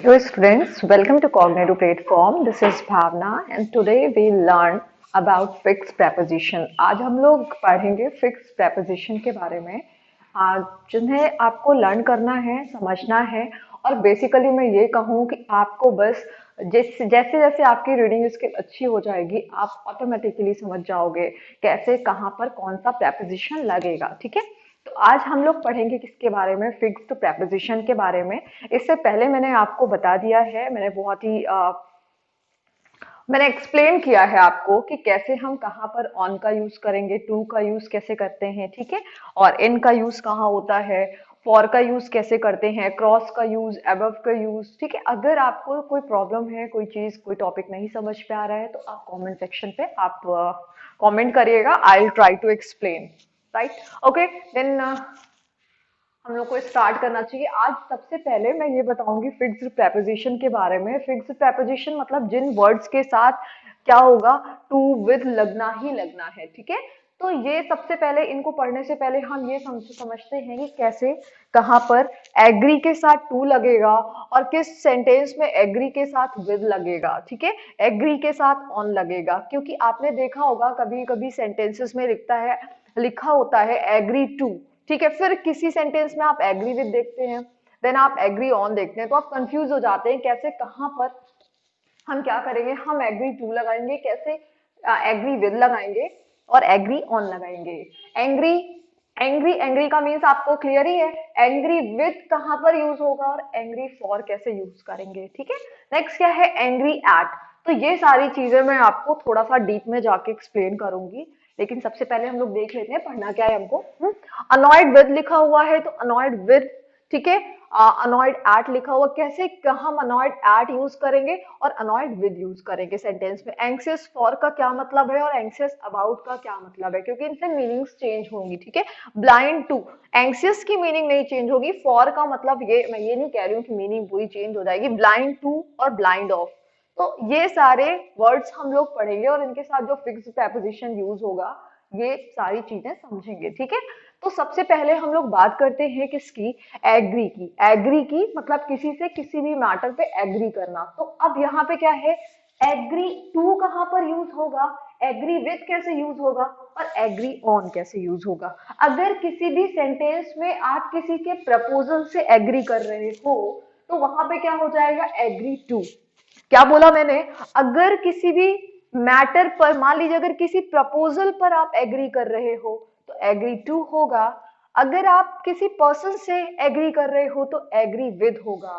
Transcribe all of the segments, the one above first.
Hello students, welcome to Cognitive Platform. This is Bhavna and today we learn about fixed preposition. आज हम लोग पढ़ेंगे fixed preposition के बारे में जिन्हें आपको लर्न करना है, समझना है और बेसिकली मैं ये कहूँ कि आपको बस जैसे जैसे जैसे आपकी रीडिंग स्किल अच्छी हो जाएगी आप ऑटोमेटिकली समझ जाओगे कैसे कहाँ पर कौन सा preposition लगेगा, ठीक है। तो आज हम लोग पढ़ेंगे किसके बारे में, फिक्स्ड प्रेपोजिशन के बारे में। इससे पहले मैंने आपको बता दिया है, मैंने बहुत ही मैंने एक्सप्लेन किया है आपको कि कैसे हम कहाँ पर ऑन का यूज करेंगे, टू का यूज कैसे करते हैं, ठीक है, और इन का यूज कहाँ होता है, फॉर का यूज कैसे करते हैं, क्रॉस का यूज, अबव का यूज, ठीक है। अगर आपको कोई प्रॉब्लम है, कोई चीज, कोई टॉपिक नहीं समझ पे आ रहा है तो आप कमेंट सेक्शन पे आप कमेंट करिएगा, I will try to explain, right. Okay, then हम लोग को स्टार्ट करना चाहिए। आज सबसे पहले मैं ये बताऊंगी फिक्स्ड प्रेपोजिशन के बारे में। फिक्स्ड प्रेपोजिशन मतलब जिन वर्ड्स के साथ क्या होगा, टू विद लगना ही लगना है, ठीक है। तो ये सबसे पहले इनको पढ़ने से पहले हम ये समझते हैं कि कैसे कहाँ पर एग्री के साथ टू लगेगा और किस सेंटेंस में एग्री के साथ विद लगेगा, ठीक है। एग्री के साथ ऑन लगेगा, क्योंकि आपने देखा होगा कभी कभी सेंटेंसेस में लिखा होता है एग्री टू, ठीक है, फिर किसी सेंटेंस में आप एग्री विद देखते हैं, देन आप एग्री ऑन देखते हैं, तो आप कंफ्यूज हो जाते हैं कैसे कहाँ पर हम क्या करेंगे, हम एग्री टू लगाएंगे, कैसे एग्री विद लगाएंगे और एग्री ऑन लगाएंगे। एंग्री एंग्री एंग्री का मीन्स आपको क्लियर ही है। एंग्री विद कहाँ पर यूज होगा और एंग्री फॉर कैसे यूज करेंगे, ठीक है। नेक्स्ट क्या है, एंग्री एट। तो ये सारी चीजें मैं आपको थोड़ा सा डीप में जाके एक्सप्लेन करूंगी, लेकिन सबसे पहले हम लोग देख लेते हैं पढ़ना क्या है हमको। अनॉयड विद लिखा हुआ है तो अनॉयड विद, ठीक है। अनॉयड एट लिखा हुआ, कैसे हम अनॉयड एट यूज करेंगे और अनॉयड विद यूज करेंगे सेंटेंस में। एंक्सियस फॉर का क्या मतलब है और एंक्सियस अबाउट का क्या मतलब है, क्योंकि इनसे मीनिंग्स चेंज होंगी, ठीक है। ब्लाइंड टू, एंक्सियस की मीनिंग नहीं चेंज होगी, फॉर का मतलब ये, मैं ये नहीं कह रही हूँ कि मीनिंग पूरी चेंज हो जाएगी। ब्लाइंड टू और ब्लाइंड ऑफ, तो ये सारे वर्ड्स हम लोग पढ़ेंगे और इनके साथ जो फिक्स्ड प्रेपोजिशन यूज होगा ये सारी चीजें समझेंगे, ठीक है। तो सबसे पहले हम लोग बात करते हैं किसकी, एग्री की। एग्री की मतलब किसी से किसी भी मैटर पे एग्री करना। तो अब यहाँ पे क्या है, एग्री टू कहाँ पर यूज होगा, एग्री विद कैसे यूज होगा और एग्री ऑन कैसे यूज होगा। अगर किसी भी सेंटेंस में आप किसी के प्रपोजल से एग्री कर रहे हो तो वहां पे क्या हो जाएगा, एग्री टू। क्या बोला मैंने, अगर किसी भी मैटर पर, मान लीजिए अगर किसी प्रपोजल पर आप एग्री कर रहे हो तो एग्री टू होगा। अगर आप किसी पर्सन से एग्री कर रहे हो तो एग्री विद होगा,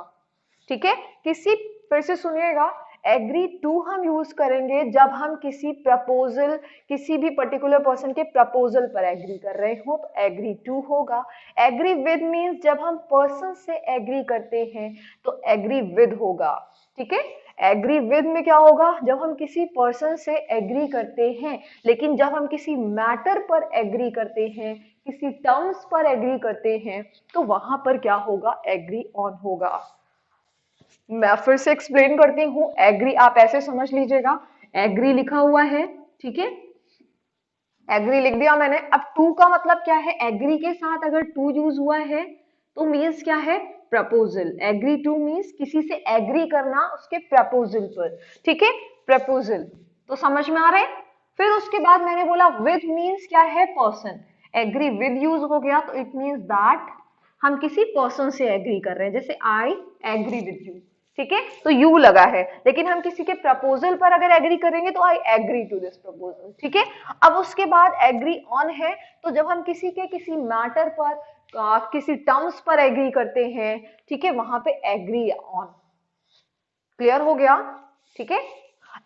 ठीक है। किसी, फिर से सुनिएगा, एग्री टू हम यूज करेंगे जब हम किसी प्रपोजल, किसी भी पर्टिकुलर पर्सन के प्रपोजल पर एग्री कर रहे हो तो एग्री टू होगा। एग्री विद मींस जब हम पर्सन से एग्री करते हैं तो एग्री विद होगा, ठीक है। एग्री विद में क्या होगा, जब हम किसी पर्सन से एग्री करते हैं, लेकिन जब हम किसी मैटर पर एग्री करते हैं, किसी टर्म्स पर एग्री करते हैं तो वहां पर क्या होगा, एग्री ऑन होगा। मैं फिर से एक्सप्लेन करती हूँ। एग्री आप ऐसे समझ लीजिएगा, एग्री लिखा हुआ है, ठीक है, एग्री लिख दिया मैंने। अब टू का मतलब क्या है, एग्री के साथ अगर टू यूज हुआ है तो मीन्स क्या है, प्रपोजल। एग्री टू मीन्स किसी से एग्री करना उसके प्रपोजल पर, ठीक है, प्रपोजल। तो समझ में आ रहा है। फिर उसके बाद मैंने बोला विद मीन्स क्या है, पर्सन। एग्री विद यूज हो गया तो इट मीन्स दैट हम किसी पर्सन से एग्री कर रहे हैं, जैसे आई एग्री विद यू, ठीक है, तो यू लगा है। लेकिन हम किसी के प्रपोजल पर अगर एग्री करेंगे तो I agree to this proposal, ठीक है। अब उसके बाद एग्री ऑन है, तो जब हम किसी के किसी मैटर पर किसी टर्म्स पर एग्री करते हैं, ठीक है, वहां पे एग्री ऑन। क्लियर हो गया, ठीक है।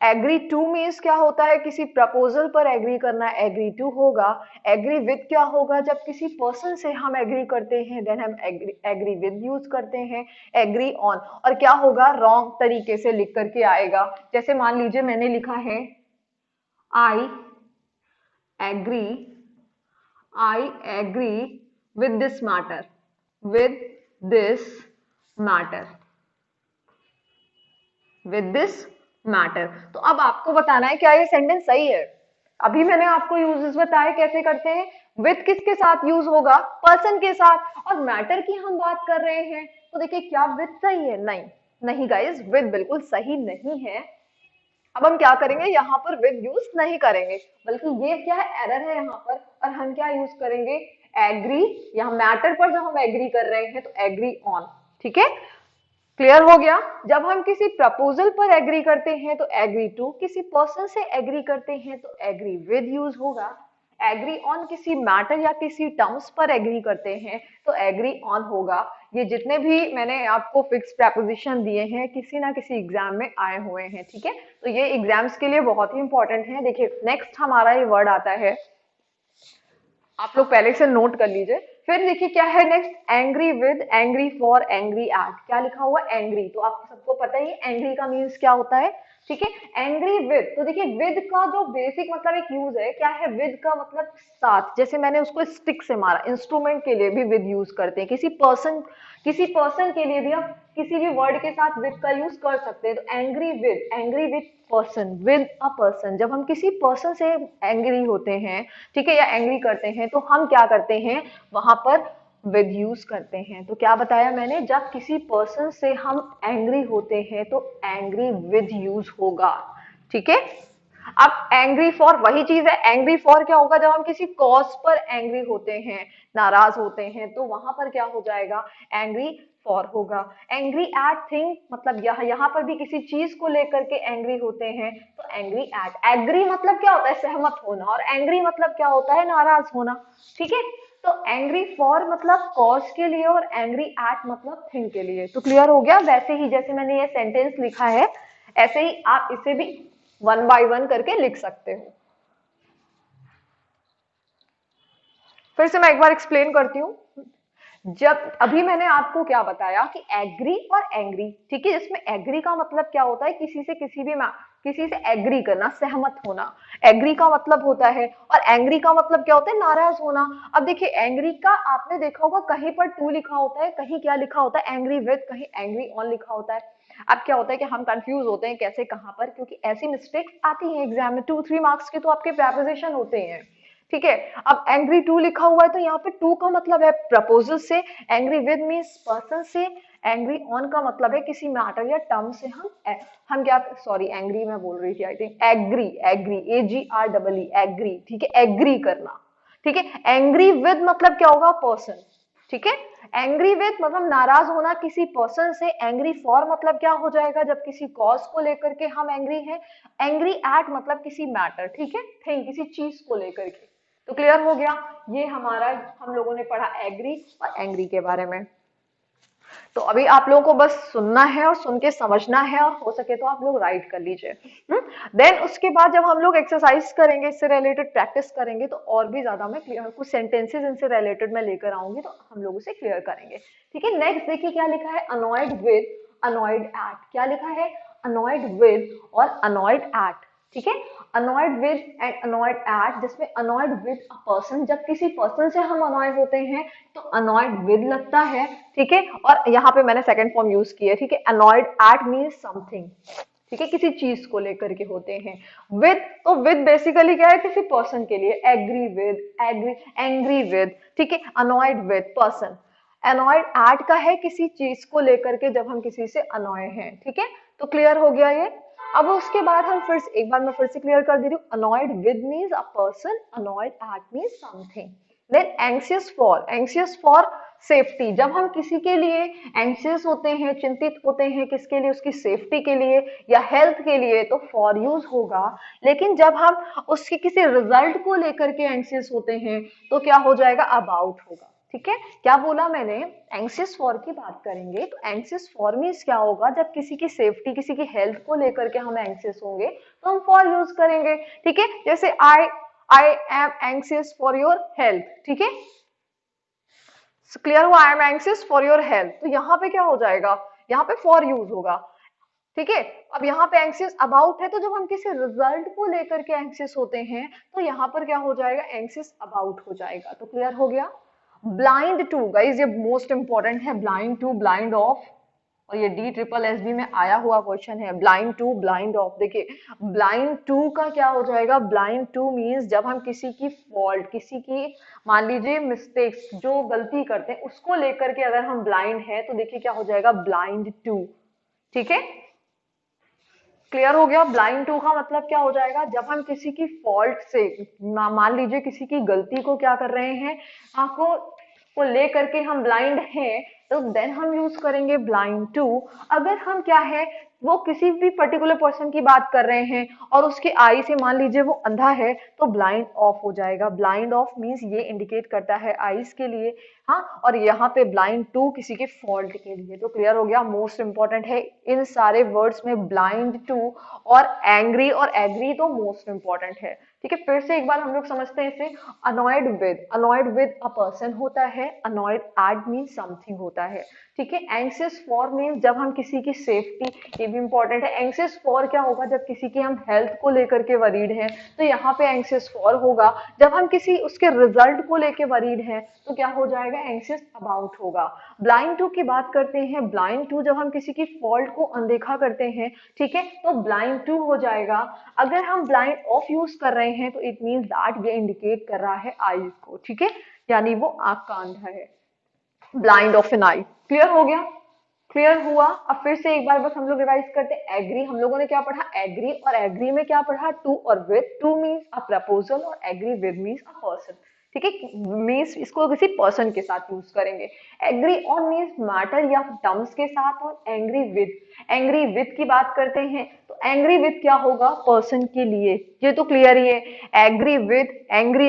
एग्री टू मीन्स क्या होता है, किसी प्रपोजल पर एग्री करना, एग्री टू होगा। एग्री विद क्या होगा, जब किसी पर्सन से हम एग्री करते हैं देन हम एग्री विद यूज करते हैं। एग्री ऑन, और क्या होगा, रॉन्ग तरीके से लिख करके आएगा। जैसे मान लीजिए मैंने लिखा है I agree, I agree with this matter, with this matter, with this matter. तो अब आपको बताना है क्या ये सेंटेंस सही है। अभी मैंने आपको यूजेस बताए कैसे करते हैं। विद किसके साथ यूज होगा, पर्सन के साथ, और मैटर की हम बात कर रहे हैं तो देखिए क्या विद सही है, नहीं, नहीं गाइस, विद बिल्कुल सही नहीं है। अब हम क्या करेंगे, यहाँ पर विद यूज नहीं करेंगे, बल्कि ये क्या है, एरर है यहाँ पर, और हम क्या यूज करेंगे, एग्री। यहाँ मैटर पर जब हम एग्री कर रहे हैं तो एग्री ऑन। ठीक है, क्लियर हो गया। जब हम किसी प्रपोजल पर एग्री करते हैं तो एग्री टू, किसी पर्सन से एग्री करते हैं तो एग्री विद यूज होगा। एग्री ऑन किसी मैटर या किसी टर्म्स पर एग्री करते हैं तो एग्री ऑन होगा। ये जितने भी मैंने आपको फिक्स प्रपोजिशन दिए हैं किसी ना किसी एग्जाम में आए हुए हैं। ठीक है, तो ये एग्जाम्स के लिए बहुत ही इंपॉर्टेंट है। देखिए नेक्स्ट हमारा ये वर्ड आता है, आप लोग पहले से नोट कर लीजिए। फिर देखिए क्या है next, angry with, angry for, angry at. क्या लिखा हुआ, एंग्री, तो आप सबको पता ही एंग्री का मीन्स क्या होता है। ठीक है, एंग्री विद, तो देखिए विद का जो बेसिक मतलब एक यूज है, क्या है, विद का मतलब साथ। जैसे मैंने उसको स्टिक से मारा, इंस्ट्रूमेंट के लिए भी विद यूज करते हैं। किसी पर्सन के लिए भी आप किसी भी वर्ड के साथ विद का यूज कर सकते हैं। तो angry with person, with a person, जब हम किसी पर्सन से एंग्री होते हैं, ठीक है, या एंग्री करते हैं, तो हम क्या करते हैं, वहां पर विद यूज करते हैं। तो क्या बताया मैंने, जब किसी पर्सन से हम एंग्री होते हैं तो एंग्री विद यूज होगा। ठीक है, अब एंग्री फॉर वही चीज है। एंग्री फॉर क्या होगा, जब हम किसी कॉज पर एंग्री होते हैं, नाराज होते हैं, तो वहां पर क्या हो जाएगा, एंग्री फॉर होगा। एंग्री एट थिंग, मतलब यहाँ पर भी किसी चीज को लेकर के एंग्री होते हैं तो एंग्री एट। एग्री मतलब क्या होता है, सहमत होना, और एंग्री मतलब क्या होता है, नाराज होना। ठीक है, तो एंग्री फॉर मतलब कॉज के लिए, और एंग्री एट मतलब थिंग के लिए। तो क्लियर हो गया। वैसे ही जैसे मैंने ये सेंटेंस लिखा है, ऐसे ही आप इसे भी वन बाय वन करके लिख सकते हो। फिर से मैं एक बार एक्सप्लेन करती हूँ। जब अभी मैंने आपको क्या बताया कि एग्री और एंग्री, ठीक है, जिसमें एग्री का मतलब क्या होता है, किसी से एग्री करना, सहमत होना, एग्री का मतलब होता है। और एंग्री का मतलब क्या होता है, नाराज होना। अब देखिए एंग्री का आपने देखा होगा कहीं पर टू लिखा होता है, कहीं क्या लिखा होता है, एंग्री विद, कहीं एंग्री ऑन लिखा होता है। अब क्या होता है कि हम कंफ्यूज होते हैं कैसे कहां पर, क्योंकि ऐसी मिस्टेक्स आती हैं एग्जाम में, 2-3 मार्क्स के तो आपके प्रेपोजिशन होते हैं। ठीक है, अब एंग्री टू लिखा हुआ है तो यहाँ पे टू का मतलब है प्रपोजल से, एंग्री विद मीन्स पर्सन से, एंग्री ऑन का मतलब है किसी मैटर या टर्म से हम क्या, सॉरी एंग्री मैं बोल रही थी, I think agree, agree, AGREE, agree. ठीक है, एग्री करना। ठीक है, एंग्री विद मतलब क्या होगा, पर्सन। ठीक है, एंग्री विद मतलब नाराज होना किसी पर्सन से। एंग्री फॉर मतलब क्या हो जाएगा, जब किसी कॉज को लेकर के हम एंग्री हैं। एंग्री एट मतलब किसी मैटर, ठीक है, थिंग, किसी चीज को लेकर के। तो क्लियर हो गया, ये हमारा, हम लोगों ने पढ़ा एग्री और एंग्री के बारे में। तो अभी आप लोगों को बस सुनना है और सुन के समझना है, और हो सके तो आप लोग राइट कर लीजिए। देन उसके बाद जब हम लोग एक्सरसाइज करेंगे, इससे रिलेटेड प्रैक्टिस करेंगे, तो और भी ज्यादा मैं क्लियर, कुछ सेंटेंसेस इनसे रिलेटेड मैं लेकर आऊंगी तो हम लोग उसे क्लियर करेंगे। ठीक है, नेक्स्ट देखिए क्या लिखा है, अनॉयड विद, अनॉयड एट। क्या लिखा है, अनॉयड विद और अनॉयड एट। ठीक है, annoyed with and annoyed at, जिसमें अनॉयड विद अ पर्सन, जब किसी पर्सन से हम अनॉयड होते हैं तो अनॉयड विद लगता है। ठीक है, और यहाँ पे मैंने सेकंड फॉर्म यूज की है। ठीक है, अनॉयड एट मीन्स समथिंग, ठीक है, किसी चीज को लेकर के होते हैं। विद, तो विद बेसिकली क्या है, किसी पर्सन के लिए, agree with, agree, angry with. ठीक है, annoyed with person. Annoyed at का है किसी चीज को लेकर के, जब हम किसी से अनॉय हैं। ठीक है, तो क्लियर हो गया ये। अब उसके बाद हम फिर से एक बार मैं फिर से क्लियर कर दे रही हूँ, annoyed with means a person, annoyed at means something. Then anxious for safety, जब हम किसी के लिए एंग्शियस होते हैं, चिंतित होते हैं, किसके लिए, उसकी सेफ्टी के लिए या हेल्थ के लिए, तो फॉर यूज होगा। लेकिन जब हम उसके किसी रिजल्ट को लेकर के एंग्शियस होते हैं तो क्या हो जाएगा, अबाउट होगा। ठीक है, क्या बोला मैंने, एंग्शियस फॉर की बात करेंगे तो एंग्शियस फॉर मीन्स क्या होगा, जब किसी की सेफ्टी, किसी की हेल्थ को लेकर के हम एंग्शियस होंगे तो हम फॉर यूज करेंगे। ठीक है, जैसे I am anxious for your health. ठीक है, क्लियर हुआ, I am anxious for your health, तो यहाँ पे क्या हो जाएगा, यहाँ पे फॉर यूज होगा। ठीक है, अब यहाँ पे एंग्शियस अबाउट है, तो जब हम किसी रिजल्ट को लेकर के एंग्शियस होते हैं तो यहाँ पर क्या हो जाएगा, एंग्शियस अबाउट हो जाएगा। तो क्लियर हो गया। ब्लाइंड टू, गाइज ये मोस्ट इंपॉर्टेंट है, ब्लाइंड टू, ब्लाइंड ऑफ, और ये DSSB में आया हुआ क्वेश्चन है, ब्लाइंड टू, ब्लाइंड ऑफ। देखिए ब्लाइंड टू का क्या हो जाएगा, ब्लाइंड टू मीन्स जब हम किसी की फॉल्ट, किसी की मान लीजिए मिस्टेक्स, जो गलती करते हैं उसको लेकर के अगर हम ब्लाइंड है तो देखिए क्या हो जाएगा, ब्लाइंड टू। ठीक है, क्लियर हो गया। ब्लाइंड टू का मतलब क्या हो जाएगा, जब हम किसी की फॉल्ट से, मान लीजिए किसी की गलती को क्या कर रहे हैं, आंखों को ले करके हम ब्लाइंड हैं, तो देन हम यूज करेंगे ब्लाइंड टू। अगर हम क्या है, वो किसी भी पर्टिकुलर पर्सन की बात कर रहे हैं और उसकी आई से मान लीजिए वो अंधा है, तो ब्लाइंड ऑफ हो जाएगा। ब्लाइंड ऑफ मीन्स ये इंडिकेट करता है आईज के लिए, हाँ, और यहाँ पे ब्लाइंड टू किसी के फॉल्ट के लिए। तो क्लियर हो गया, मोस्ट इंपॉर्टेंट है इन सारे वर्ड्स में ब्लाइंड टू और एंग्री और एग्री तो मोस्ट इंपॉर्टेंट है। ठीक है, फिर से एक बार हम लोग समझते हैं इसे। अनॉयड विद अ पर्सन होता है, अनॉयड एट मीन समथिंग होता है। ठीक है, एंग्सियस फॉर मीन जब हम किसी की सेफ्टी, ये भी इंपॉर्टेंट है। एंग्सियस फॉर क्या होगा, जब किसी की हम हेल्थ को लेकर के वरीड है, तो यहाँ पे एंग्सियस फॉर होगा। जब हम किसी उसके रिजल्ट को लेकर वरीड है, तो क्या हो जाएगा, एंग्सियस अबाउट होगा। ब्लाइंड टू की बात करते हैं, ब्लाइंड टू जब हम किसी की फॉल्ट को अनदेखा करते हैं, ठीक है, तो ब्लाइंड टू हो जाएगा। अगर हम ब्लाइंड ऑफ यूज कर रहे हैं, तो इट मीन्स दैट ये इंडिकेट कर रहा है आईज को। ठीक है, यानी वो आंख का अंधा है, blind of an eye. Clear हो गया, क्लियर हुआ। अब फिर से एक बार बस हम लोग रिवाइज करते हैं। एग्री हम लोगों ने क्या पढ़ा, एग्री, और एग्री में क्या पढ़ा, टू और with. To means a proposal और agree with means a person. ठीक है, मीन्स इसको किसी पर्सन के साथ यूज करेंगे। एग्री ऑन मीन्स मैटर या टर्म्स के साथ, और एंग्री विद की बात करते हैं, तो एंग्री विद क्या होगा, पर्सन के लिए। ये तो क्लियर ही है, angry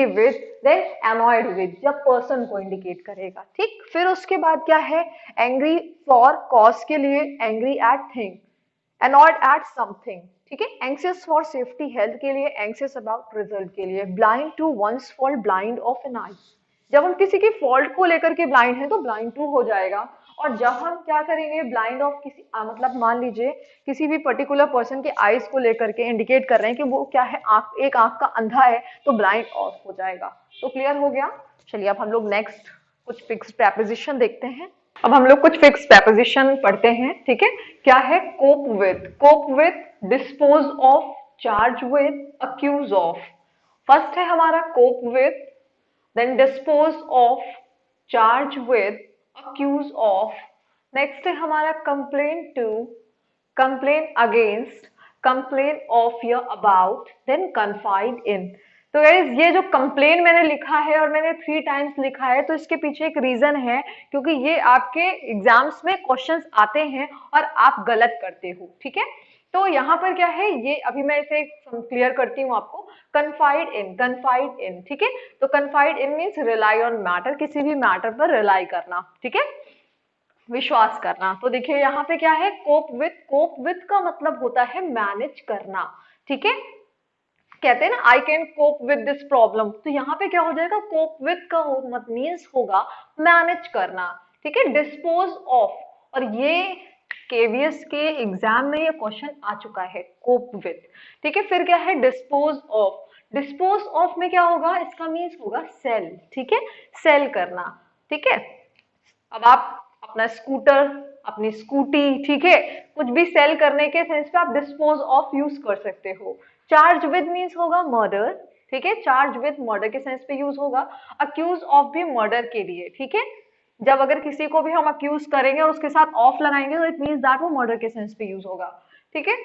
with, then annoyed with जब पर्सन को इंडिकेट करेगा। ठीक, फिर उसके बाद क्या है, एंग्री फॉर कॉज के लिए, angry at thing, annoyed at something। ठीक है, एंग्सियस फॉर सेफ्टी हेल्थ के लिए, एंग्सियस अबाउट रिजल्ट के लिए। Blind to ones fault, blind of an eye, जब हम किसी की फॉल्ट को लेकर के ब्लाइंड है तो ब्लाइंड टू हो जाएगा। और जब हम क्या करेंगे, ब्लाइंड ऑफ किसी मतलब मान लीजिए किसी भी पर्टिकुलर पर्सन के आईज को लेकर के इंडिकेट कर रहे हैं कि वो क्या है, आंख, एक आंख का अंधा है, तो ब्लाइंड ऑफ हो जाएगा। तो क्लियर हो गया। चलिए अब हम लोग नेक्स्ट कुछ फिक्स्ड प्रेपोजिशन देखते हैं। अब हम लोग कुछ फिक्स प्रेपोजिशन पढ़ते हैं। ठीक है, क्या है, cope with, dispose of, charge with, accuse of. First है हमारा cope with, then dispose of, charge with, accuse of. Next है हमारा complain to, complain against, complain of या अबाउट, देन कन्फाइड इन। तो गाइस ये जो कंप्लेन मैंने लिखा है और मैंने 3 टाइम्स लिखा है, तो इसके पीछे एक रीजन है, क्योंकि ये आपके एग्जाम्स में क्वेश्चंस आते हैं और आप गलत करते हो। ठीक है, तो यहाँ पर क्या है, ये अभी मैं इसे क्लियर करती हूँ आपको। कन्फाइड इन, ठीक है, तो confide in means rely on matter, किसी भी मैटर पर रिलाई करना। ठीक है, विश्वास करना। तो देखिए यहाँ पे क्या है, कोप विथ का मतलब होता है मैनेज करना। ठीक है, कहते हैं ना I can cope with this problem, तो यहाँ पे क्या हो जाएगा, कोप विद का मीन्स होगा मैनेज करना। ठीक है, डिस्पोज ऑफ, और ये केवीएस के एग्जाम में ये क्वेश्चन आ चुका है, कोप विद। ठीक है, फिर क्या है, डिस्पोज ऑफ में क्या होगा, इसका मीन्स होगा सेल। ठीक है, सेल करना। ठीक है, अब आप अपना स्कूटर, अपनी स्कूटी, ठीक है, कुछ भी सेल करने के सेंस पे आप डिस्पोज ऑफ यूज कर सकते हो। चार्ज विद मीन्स होगा मर्डर। ठीक है, चार्ज विद मर्डर के सेंस पे यूज होगा। अक्यूज ऑफ भी मर्डर के लिए। ठीक है, जब अगर किसी को भी हम अक्यूज करेंगे और उसके साथ ऑफ लगाएंगे, तो इट मीन्स दैट वो मर्डर के सेंस पे यूज होगा। ठीक है,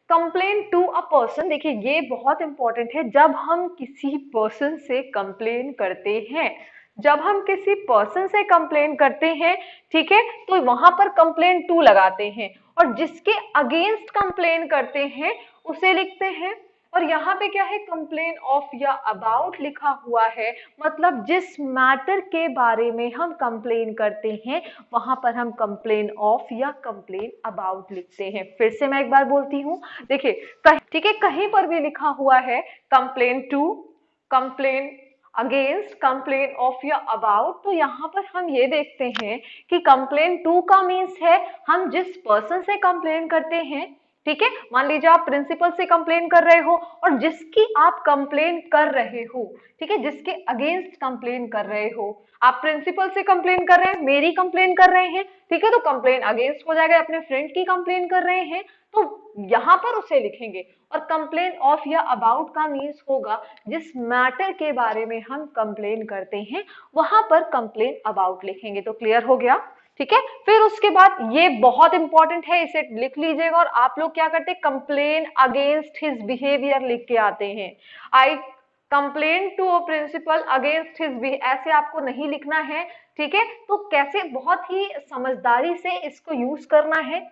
कंप्लेन टू अ पर्सन, देखिए ये बहुत इंपॉर्टेंट है। जब हम किसी पर्सन से कंप्लेन करते हैं, जब हम किसी पर्सन से कंप्लेन करते हैं, ठीक है, तो वहां पर कंप्लेन टू लगाते हैं, और जिसके अगेंस्ट कंप्लेन करते हैं उसे लिखते हैं। और यहाँ पे क्या है, कंप्लेन ऑफ या अबाउट लिखा हुआ है, मतलब जिस मैटर के बारे में हम कंप्लेन करते हैं वहां पर हम कंप्लेन ऑफ या कंप्लेन अबाउट लिखते हैं। फिर से मैं एक बार बोलती हूँ, देखिए ठीक है, कहीं पर भी लिखा हुआ है complain to, complain against, complain of या अबाउट, तो यहाँ पर हम ये देखते हैं कि कंप्लेन टू का मीन्स है हम जिस पर्सन से कंप्लेन करते हैं। ठीक है, मान लीजिए आप प्रिंसिपल से कंप्लेन कर रहे हो, और जिसकी आप कंप्लेन कर रहे हो, ठीक है, जिसके अगेंस्ट कंप्लेन कर रहे हो, आप प्रिंसिपल से कंप्लेन कर रहे हैं, मेरी कंप्लेन कर रहे हैं, ठीक है, तो कंप्लेन अगेंस्ट हो जाएगा, अपने फ्रेंड की कंप्लेन कर रहे हैं, तो यहाँ पर उसे लिखेंगे। और कंप्लेन ऑफ या अबाउट का मीन्स होगा जिस मैटर के बारे में हम कंप्लेन करते हैं, वहां पर कंप्लेन अबाउट लिखेंगे। तो क्लियर हो गया। ठीक है। फिर उसके बाद ये बहुत इंपॉर्टेंट है, इसे लिख लीजिएगा। और आप लोग क्या करते हैं, कंप्लेन अगेंस्ट हिज बिहेवियर लिख के आते हैं। I complain to a principal against his behaviour, ऐसे आपको नहीं लिखना है, ठीक है। तो कैसे बहुत ही समझदारी से इसको यूज करना है,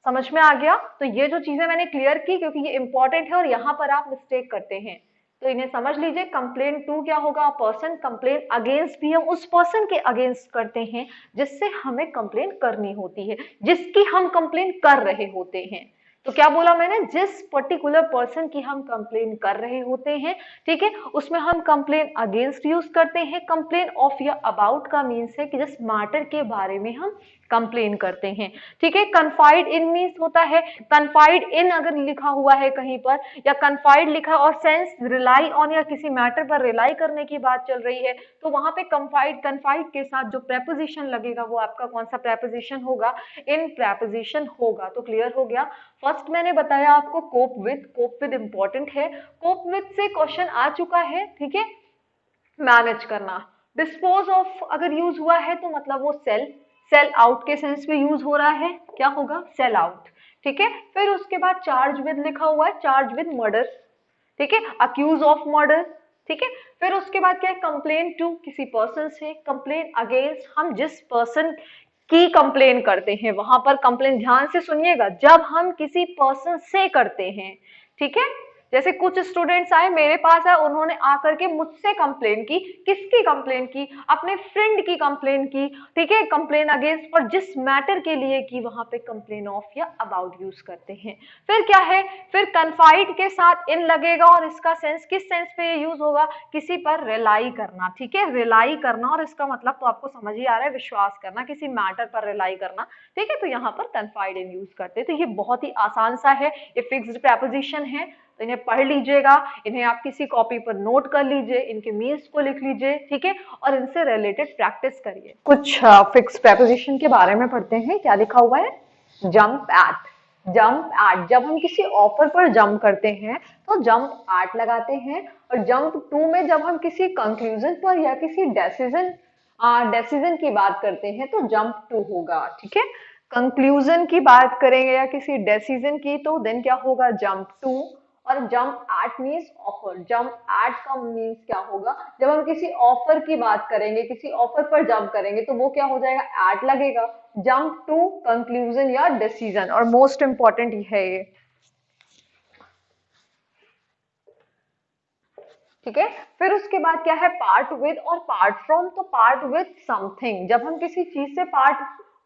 समझ में आ गया। तो ये जो चीजें मैंने क्लियर की क्योंकि ये इंपॉर्टेंट है और यहाँ पर आप मिस्टेक करते हैं, तो इन्हें समझ लीजिए। कंप्लेन टू क्या होगा, पर्सन। कंप्लेन अगेंस्ट भी हम उस पर्सन के अगेंस्ट करते हैं जिससे हमें कंप्लेन करनी होती है, जिसकी हम कंप्लेन कर रहे होते हैं। तो क्या बोला मैंने, जिस पर्टिकुलर पर्सन की हम कंप्लेन कर रहे होते हैं, ठीक है, उसमें हम कंप्लेन अगेंस्ट यूज करते हैं। कंप्लेन ऑफ या अबाउट का मीन्स है कि जिस मैटर के बारे में हम कंप्लेन करते हैं, ठीक है। कन्फाइड इन मीन्स होता है, कन्फाइड इन अगर लिखा हुआ है कहीं पर या कन्फाइड लिखा और सेंस रिलाई ऑन या किसी मैटर पर रिलाई करने की बात चल रही है, तो वहां पे कन्फाइड के साथ जो प्रेपोजिशन लगेगा वो आपका कौन सा प्रेपोजिशन होगा, इन प्रेपोजिशन होगा। तो क्लियर हो गया। फर्स्ट मैंने बताया आपको कोप विद इंपॉर्टेंट है, कोप विद से क्वेश्चन आ चुका है, ठीक है। मैनेज करना, डिस्पोज ऑफ अगर यूज हुआ है तो मतलब वो सेल आउट के सेंस में यूज हो रहा है, क्या होगा, सेल आउट, ठीक है। फिर उसके बाद चार्ज विद लिखा हुआ है, चार्ज विद मर्डर, ठीक है, अक्यूज ऑफ मर्डर, ठीक है। फिर उसके बाद क्या है, कंप्लेन टू किसी पर्सन से, कंप्लेन अगेंस्ट हम जिस पर्सन की कंप्लेन करते हैं, वहां पर कंप्लेन ध्यान से सुनिएगा, जब हम किसी पर्सन से करते हैं, ठीक है। जैसे कुछ स्टूडेंट्स आए मेरे पास है, उन्होंने आकर के मुझसे कंप्लेन की, किसकी कंप्लेन की, अपने फ्रेंड की कंप्लेन की, ठीक है, कंप्लेन अगेंस्ट, और जिस मैटर के लिए की वहां पे कंप्लेन ऑफ या अबाउट यूज करते हैं। फिर क्या है, फिर कन्फाइड के साथ इन लगेगा और इसका सेंस किस सेंस पे ये यूज होगा, किसी पर रिलाई करना, ठीक है, रिलाई करना, और इसका मतलब तो आपको समझ ही आ रहा है, विश्वास करना, किसी मैटर पर रिलाई करना, ठीक है। तो यहाँ पर कन्फाइड इन यूज करते हैं। तो ये बहुत ही आसान सा है, ये फिक्स्ड प्रेपोजिशन है, तो इन्हें पढ़ लीजिएगा, इन्हें आप किसी कॉपी पर नोट कर लीजिए, इनके मीन्स को लिख लीजिए, ठीक है, और इनसे रिलेटेड प्रैक्टिस करिए। कुछ फिक्स प्रेपोजिशन के बारे में पढ़ते हैं। क्या लिखा हुआ है, जंप एट, जंप एट, जब हम किसी ऑफर पर जंप करते हैं तो जंप एट लगाते हैं। और जंप टू में जब हम किसी कंक्लूजन पर या किसी डिसीजन की बात करते हैं तो जंप टू होगा, ठीक है। कंक्लूजन की बात करेंगे या किसी डिसीजन की तो देन क्या होगा, जंप टू। और jump eight means offer, jump eight का मीन्स क्या होगा, जब हम किसी ऑफर की बात करेंगे, किसी ऑफर पर जंप करेंगे तो वो क्या हो जाएगा, एट लगेगा। जंप टू कंक्लूजन या डिसीजन, और मोस्ट इंपॉर्टेंट है ये, ठीक है। फिर उसके बाद क्या है, पार्ट विद और पार्ट फ्रॉम। तो पार्ट विद समथिंग, जब हम किसी चीज से पार्ट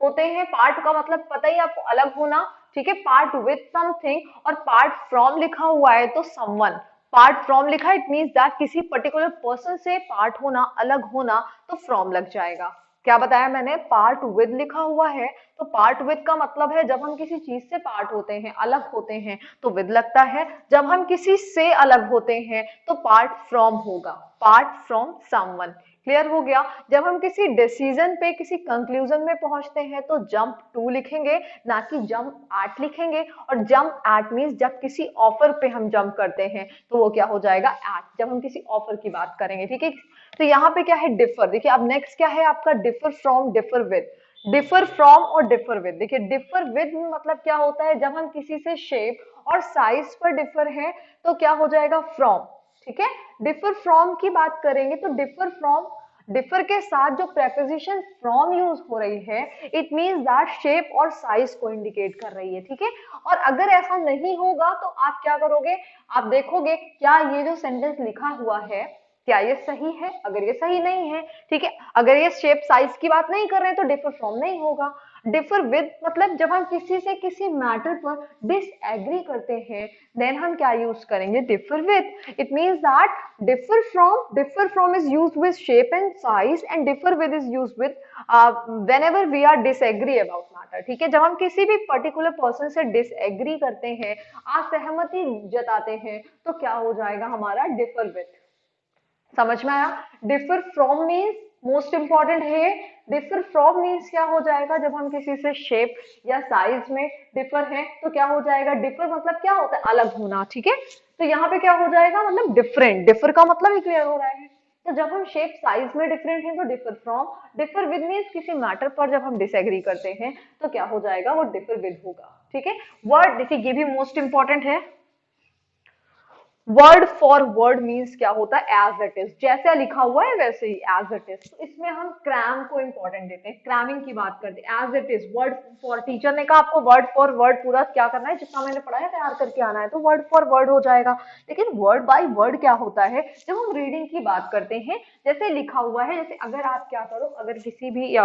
होते हैं, पार्ट का मतलब पता ही आपको, अलग होना, ठीक है, पार्ट विद समथिंग। और पार्ट फ्रॉम लिखा हुआ है तो समवन, पार्ट फ्रॉम लिखा है, इट मींस दैट किसी पर्टिकुलर पर्सन से पार्ट होना, अलग होना, तो फ्रॉम लग जाएगा। क्या बताया मैंने, पार्ट विद लिखा हुआ है तो पार्ट विद का मतलब है जब हम किसी चीज से पार्ट होते हैं, अलग होते हैं, तो विद लगता है। जब हम किसी से अलग होते हैं तो पार्ट फ्रॉम होगा, पार्ट फ्रॉम समवन। क्लियर हो गया। जब हम किसी डिसीजन पे, किसी कंक्लूजन में पहुंचते हैं तो जंप टू लिखेंगे, ना कि जंप एट लिखेंगे। और जंप एट मीन्स जब किसी ऑफर पे हम जंप करते हैं तो वो क्या हो जाएगा, एट, जब हम किसी ऑफर की बात करेंगे, ठीक है। तो यहाँ पे क्या है, डिफर। देखिए अब नेक्स्ट क्या है आपका, differ from, differ with. Differ from और डिफर विद, देखिए डिफर विद मतलब क्या होता है, जब हम किसी से शेप और साइज पर डिफर है तो क्या हो जाएगा, फ्रॉम, ठीक है। डिफर फ्रॉम की बात करेंगे तो डिफर फ्रॉम, डिफर के साथ जो प्रेपोजिशन फ्रॉम यूज हो रही है, इट मींस दैट शेप और साइज को इंडिकेट कर रही है, ठीक है। और अगर ऐसा नहीं होगा तो आप क्या करोगे, आप देखोगे क्या ये जो सेंटेंस लिखा हुआ है क्या ये सही है, अगर ये सही नहीं है, ठीक है, अगर ये शेप साइज की बात नहीं कर रहे हैं तो डिफर फ्रॉम नहीं होगा। डिफर विद मतलब जब हम किसी से किसी मैटर पर डिसएग्री करते हैं देन हम क्या यूज करेंगे, differ with. It means that differ from is used with shape and size and differ with is used with whenever we are disagree about matter, ठीक है। जब हम किसी भी पर्टिकुलर पर्सन से डिसएग्री करते हैं, असहमति जताते हैं, तो क्या हो जाएगा हमारा, डिफर विद। समझ में आया। Differ from means most important है, डिफर फ्रॉम मीन्स क्या हो जाएगा, जब हम किसी से शेप या साइज में डिफर है तो क्या हो जाएगा, डिफर मतलब क्या होता है, अलग होना, ठीक है। तो यहाँ पे क्या हो जाएगा, मतलब डिफरेंट, डिफर का मतलब ही क्लियर हो रहा है, तो जब हम शेप साइज में डिफरेंट हैं तो differ from, differ with means किसी मैटर पर जब हम डिसएग्री करते हैं तो क्या हो जाएगा, वो डिफर विद होगा। ठीक है, वर्ड देखिए ये भी मोस्ट इंपॉर्टेंट है। वर्ड फॉर वर्ड मीन्स क्या होता है, एज इट इज, जैसा लिखा हुआ है वैसे ही, एज इट इज। तो इसमें हम क्रैम को इंपॉर्टेंट देते हैं, क्रैमिंग की बात करते हैं, as it is. Word for, teacher ने कहा आपको वर्ड फॉर वर्ड पूरा क्या करना है, जितना मैंने पढ़ा है तैयार करके आना है, तो वर्ड फॉर वर्ड हो जाएगा। लेकिन वर्ड बाय वर्ड क्या होता है, जब हम रीडिंग की बात करते हैं, जैसे लिखा हुआ है, जैसे अगर आप क्या करो, अगर किसी भी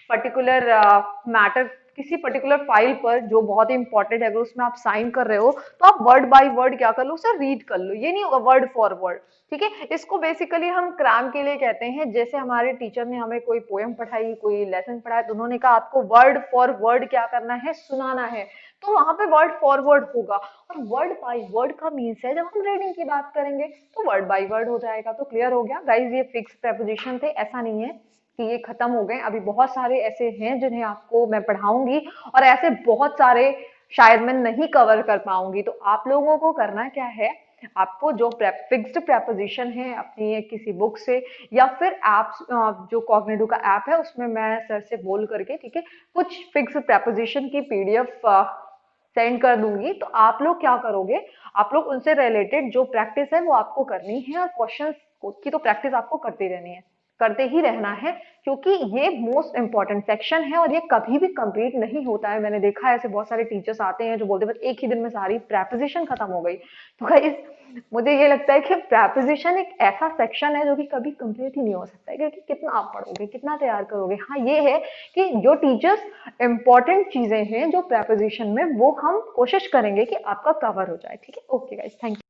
पर्टिकुलर मैटर, किसी पर्टिकुलर फाइल पर जो बहुत ही इंपॉर्टेंट है, अगर उसमें आप साइन कर रहे हो तो आप वर्ड बाय वर्ड क्या कर लो, उसे रीड कर लो, ये नहीं होगा वर्ड फॉर वर्ड। ठीक है, इसको बेसिकली हम क्रैम के लिए कहते हैं। जैसे हमारे टीचर ने हमें कोई पोएम पढ़ाई, कोई लेसन पढ़ाया, तो उन्होंने कहा आपको वर्ड फॉर वर्ड क्या करना है, सुनाना है, तो वहां पे वर्ड फॉर वर्ड होगा। और वर्ड बाय वर्ड का मीन्स है जब हम रीडिंग की बात करेंगे तो वर्ड बाय वर्ड हो जाएगा। तो क्लियर हो गया गाइज, ये फिक्स प्रेपोजिशन थे, ऐसा नहीं है कि ये खत्म हो गए, अभी बहुत सारे ऐसे हैं जिन्हें आपको मैं पढ़ाऊंगी, और ऐसे बहुत सारे शायद मैं नहीं कवर कर पाऊंगी। तो आप लोगों को करना क्या है, आपको जो फिक्स्ड प्रेपोजिशन है अपनी किसी बुक से या फिर ऐप, जो कॉग्निटिव का ऐप है उसमें मैं सर से बोल करके, ठीक है, कुछ फिक्स्ड प्रेपोजिशन की पीडीएफ सेंड कर दूंगी। तो आप लोग क्या करोगे, आप लोग उनसे रिलेटेड जो प्रैक्टिस है वो आपको करनी है, और क्वेश्चन की तो प्रैक्टिस आपको करती रहनी है, करते ही रहना है, क्योंकि ये मोस्ट इंपॉर्टेंट सेक्शन है और ये कभी भी कंप्लीट नहीं होता है। मैंने देखा है ऐसे बहुत सारे टीचर्स आते हैं जो बोलते हैं बस एक ही दिन में सारी प्रेपोजिशन खत्म हो गई। तो गाइस मुझे ये लगता है कि प्रेपोजिशन एक ऐसा सेक्शन है जो कि कभी कंप्लीट ही नहीं हो सकता है, क्योंकि कितना आप पढ़ोगे, कितना तैयार करोगे। हाँ ये है कि जो टीचर्स इंपॉर्टेंट चीजें हैं जो प्रेपोजिशन में, वो हम कोशिश करेंगे कि आपका कवर हो जाए। ठीक है, ओके गाइस, थैंक यू।